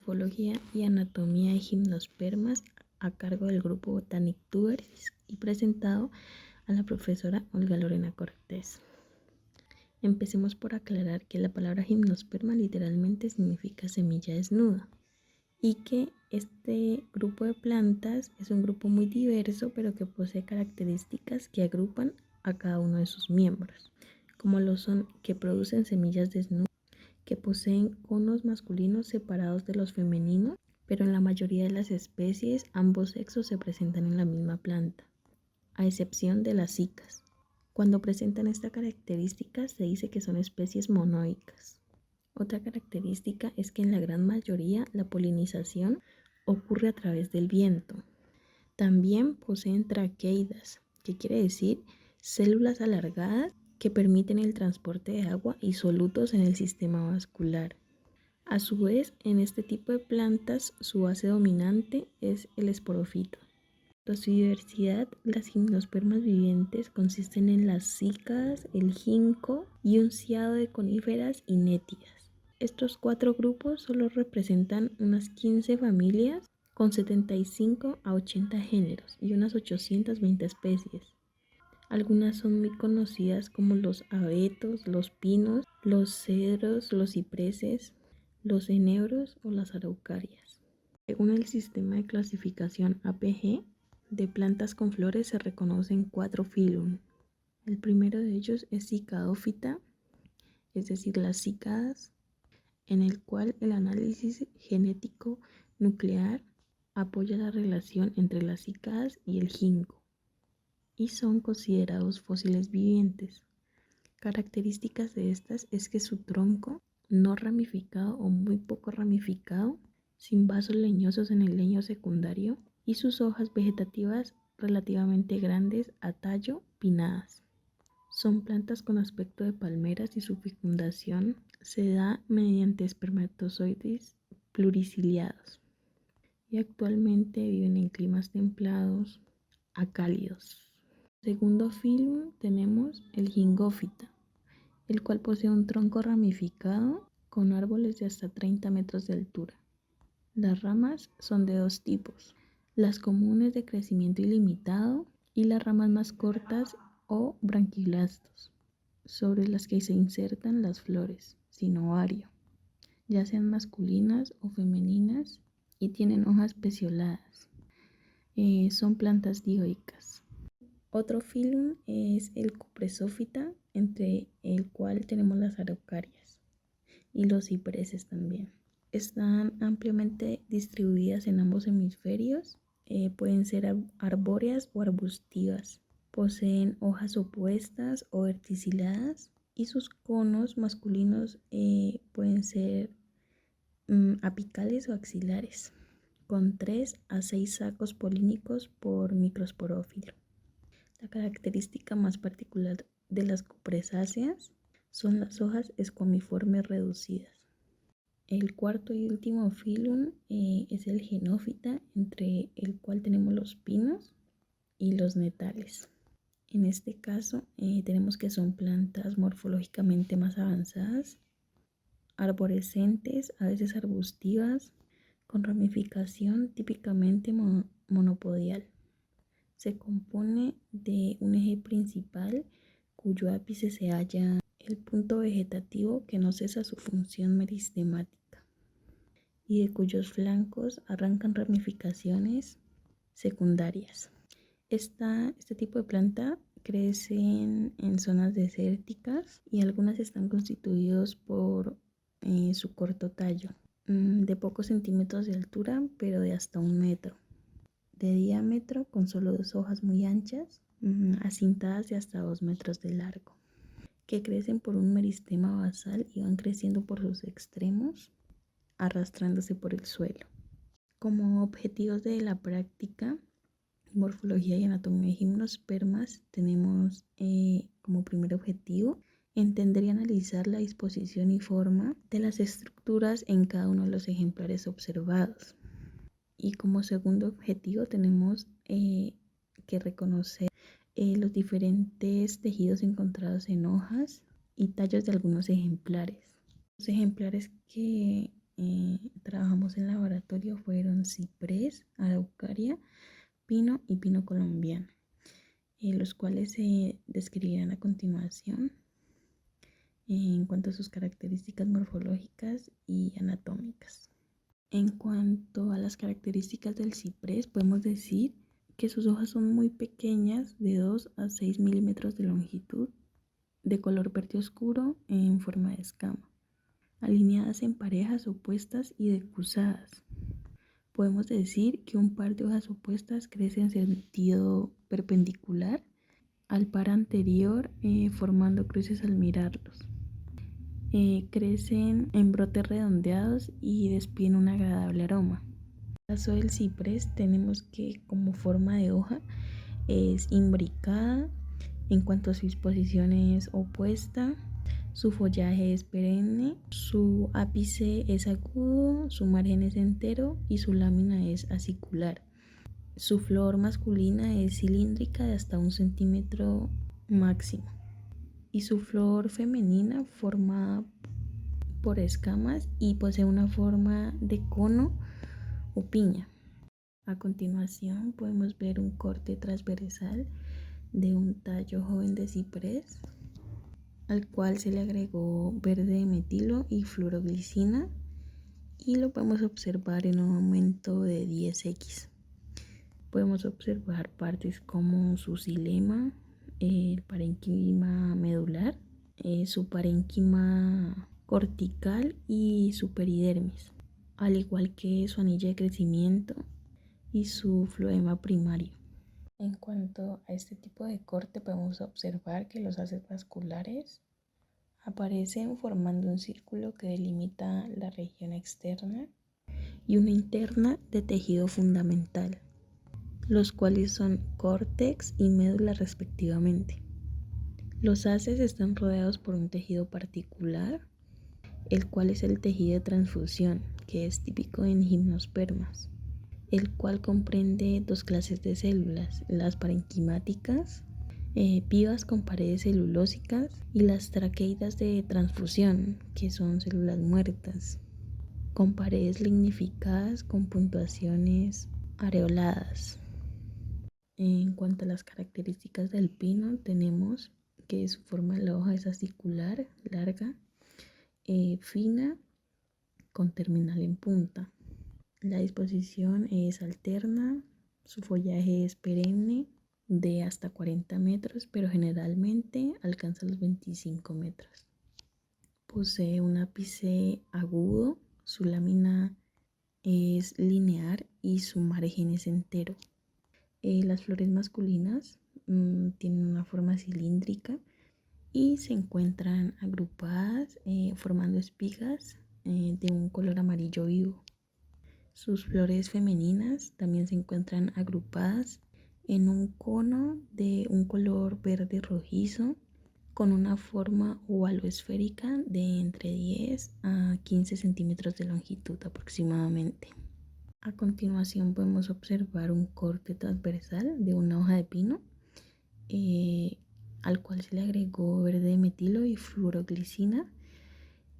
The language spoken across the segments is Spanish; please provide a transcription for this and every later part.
Morfología y anatomía de gimnospermas a cargo del grupo Botanic Tubers y presentado a la profesora Olga Lorena Cortés. Empecemos por aclarar que la palabra gimnosperma literalmente significa semilla desnuda y que este grupo de plantas es un grupo muy diverso pero que posee características que agrupan a cada uno de sus miembros, como lo son que producen semillas desnudas, que poseen conos masculinos separados de los femeninos, pero en la mayoría de las especies ambos sexos se presentan en la misma planta, a excepción de las cicas. Cuando presentan esta característica se dice que son especies monoicas. Otra característica es que en la gran mayoría la polinización ocurre a través del viento. También poseen traqueidas, que quiere decir células alargadas que permiten el transporte de agua y solutos en el sistema vascular. A su vez, en este tipo de plantas, su base dominante es el esporofito. Por su diversidad, las gimnospermas vivientes consisten en las cícadas, el ginkgo y un ciado de coníferas y nétidas. Estos 4 grupos solo representan unas 15 familias con 75 a 80 géneros y unas 820 especies. Algunas son muy conocidas como los abetos, los pinos, los cedros, los cipreses, los enebros o las araucarias. Según el sistema de clasificación APG, de plantas con flores se reconocen 4 filum. El primero de ellos es Cicadófita, es decir, las cícadas, en el cual el análisis genético nuclear apoya la relación entre las cícadas y el ginkgo y son considerados fósiles vivientes. Características de estas es que su tronco no ramificado o muy poco ramificado, sin vasos leñosos en el leño secundario y sus hojas vegetativas relativamente grandes a tallo pinnadas. Son plantas con aspecto de palmeras y su fecundación se da mediante espermatozoides pluriciliados y actualmente viven en climas templados a cálidos. Segundo filum tenemos el Gingófita, el cual posee un tronco ramificado con árboles de hasta 30 metros de altura. Las ramas son de 2 tipos, las comunes de crecimiento ilimitado y las ramas más cortas o branquiblastos, sobre las que se insertan las flores, sin ovario, ya sean masculinas o femeninas, y tienen hojas pecioladas. Son plantas dioicas. Otro filum es el Cupresófita, entre el cual tenemos las araucarias y los cipreses también. Están ampliamente distribuidas en ambos hemisferios, pueden ser arbóreas o arbustivas. Poseen hojas opuestas o verticiladas y sus conos masculinos pueden ser apicales o axilares, con 3 a 6 sacos polínicos por microsporófilo. La característica más particular de las cupresáceas son las hojas escuamiformes reducidas. El cuarto y último filum es el Genófita, entre el cual tenemos los pinos y los netales. En este caso tenemos que son plantas morfológicamente más avanzadas, arborescentes, a veces arbustivas, con ramificación típicamente monopodial. Se compone de un eje principal cuyo ápice se halla el punto vegetativo que no cesa su función meristemática y de cuyos flancos arrancan ramificaciones secundarias. Este tipo de planta crece en zonas desérticas y algunas están constituidos por su corto tallo, de pocos centímetros de altura, pero de hasta 1 metro. De diámetro con solo 2 hojas muy anchas, acintadas de hasta 2 metros de largo, que crecen por un meristema basal y van creciendo por sus extremos, arrastrándose por el suelo. Como objetivos de la práctica, morfología y anatomía de gimnospermas, tenemos como primer objetivo entender y analizar la disposición y forma de las estructuras en cada uno de los ejemplares observados. Y como segundo objetivo tenemos que reconocer los diferentes tejidos encontrados en hojas y tallos de algunos ejemplares. Los ejemplares que trabajamos en laboratorio fueron ciprés, araucaria, pino y pino colombiano, los cuales se describirán a continuación en cuanto a sus características morfológicas y anatómicas. En cuanto a las características del ciprés, podemos decir que sus hojas son muy pequeñas, de 2 a 6 milímetros de longitud, de color verde oscuro en forma de escama, alineadas en parejas opuestas y decusadas. Podemos decir que un par de hojas opuestas crece en sentido perpendicular al par anterior, formando cruces al mirarlos. Crecen en brotes redondeados y despiden un agradable aroma. En el caso del ciprés tenemos que como forma de hoja es imbricada. En cuanto a su disposición es opuesta, su follaje es perenne, su ápice es agudo, su margen es entero y su lámina es acicular. Su flor masculina es cilíndrica de hasta 1 centímetro máximo y su flor femenina formada por escamas y posee una forma de cono o piña. A continuación podemos ver un corte transversal de un tallo joven de ciprés al cual se le agregó verde de metilo y fluoroglicina y lo podemos observar en un aumento de 10x. Podemos observar partes como su xilema, el parénquima medular, su parénquima cortical y su peridermis, al igual que su anilla de crecimiento y su floema primario. En cuanto a este tipo de corte, podemos observar que los haces vasculares aparecen formando un círculo que delimita la región externa y una interna de tejido fundamental, los cuales son córtex y médula respectivamente. Los haces están rodeados por un tejido particular, el cual es el tejido de transfusión, que es típico en gimnospermas, el cual comprende 2 clases de células, las parenquimáticas, vivas con paredes celulósicas, y las traqueidas de transfusión, que son células muertas, con paredes lignificadas con puntuaciones areoladas. En cuanto a las características del pino, tenemos que su forma de la hoja es acicular, larga, fina, con terminal en punta. La disposición es alterna, su follaje es perenne de hasta 40 metros, pero generalmente alcanza los 25 metros. Posee un ápice agudo, su lámina es lineal y su margen es entero. Las flores masculinas tienen una forma cilíndrica y se encuentran agrupadas formando espigas de un color amarillo vivo. Sus flores femeninas también se encuentran agrupadas en un cono de un color verde rojizo con una forma ovaloesférica de entre 10 a 15 centímetros de longitud aproximadamente. A continuación podemos observar un corte transversal de una hoja de pino al cual se le agregó verde de metilo y fluoroglicina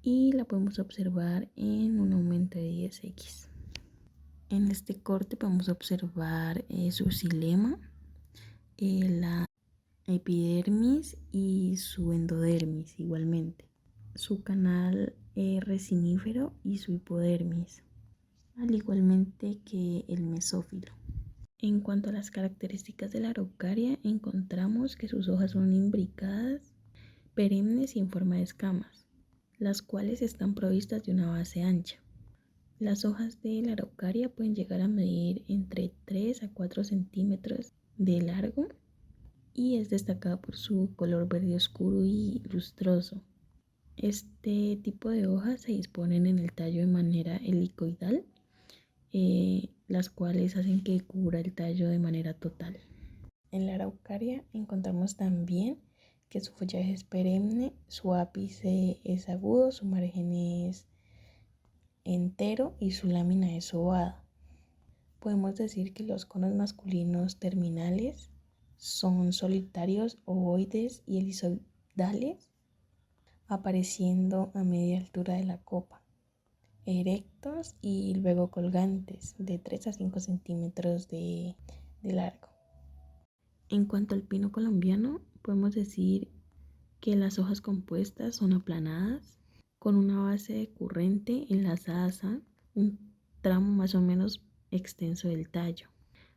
y la podemos observar en un aumento de 10x. En este corte podemos observar su xilema, la epidermis y su endodermis igualmente, su canal resinífero y su hipodermis, al igualmente que el mesófilo. En cuanto a las características de la araucaria, encontramos que sus hojas son imbricadas, perennes y en forma de escamas, las cuales están provistas de una base ancha. Las hojas de la araucaria pueden llegar a medir entre 3 a 4 centímetros de largo y es destacada por su color verde oscuro y lustroso. Este tipo de hojas se disponen en el tallo de manera helicoidal, las cuales hacen que cubra el tallo de manera total. En la araucaria encontramos también que su follaje es perenne, su ápice es agudo, su margen es entero y su lámina es ovada. Podemos decir que los conos masculinos terminales son solitarios, ovoides y elizoidales, apareciendo a media altura de la copa. erectos y luego colgantes de 3 a 5 centímetros de largo. En cuanto al pino colombiano, podemos decir que las hojas compuestas son aplanadas, con una base decurrente enlazada a un tramo más o menos extenso del tallo,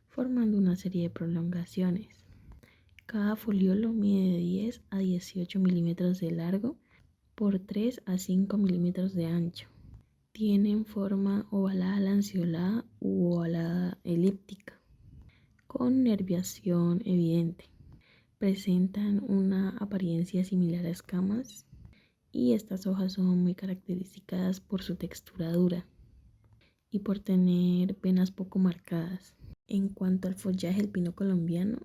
formando una serie de prolongaciones. Cada foliolo mide de 10 a 18 milímetros de largo por 3 a 5 milímetros de ancho. Tienen forma ovalada lanceolada u ovalada elíptica, con nerviación evidente. Presentan una apariencia similar a escamas y estas hojas son muy características por su textura dura y por tener venas poco marcadas. En cuanto al follaje del pino colombiano,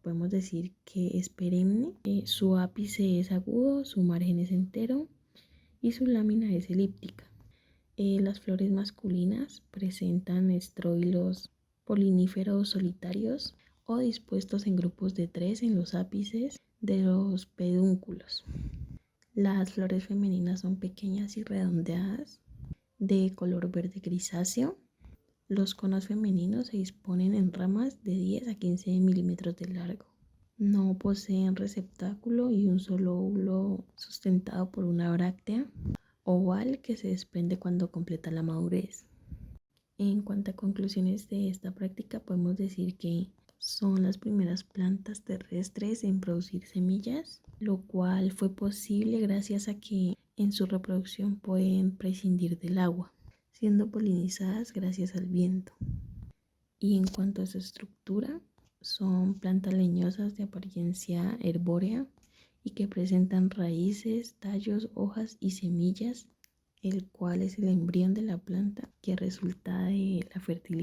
podemos decir que es perenne, su ápice es agudo, su margen es entero y su lámina es elíptica. Las flores masculinas presentan estróbilos poliníferos solitarios o dispuestos en grupos de 3 en los ápices de los pedúnculos. Las flores femeninas son pequeñas y redondeadas, de color verde grisáceo. Los conos femeninos se disponen en ramas de 10 a 15 milímetros de largo. No poseen receptáculo y un solo óvulo sustentado por una bráctea oval que se desprende cuando completa la madurez. En cuanto a conclusiones de esta práctica, podemos decir que son las primeras plantas terrestres en producir semillas, lo cual fue posible gracias a que en su reproducción pueden prescindir del agua, siendo polinizadas gracias al viento. Y en cuanto a su estructura, son plantas leñosas de apariencia herbórea y que presentan raíces, tallos, hojas y semillas, el cual es el embrión de la planta que resulta de la fertilización.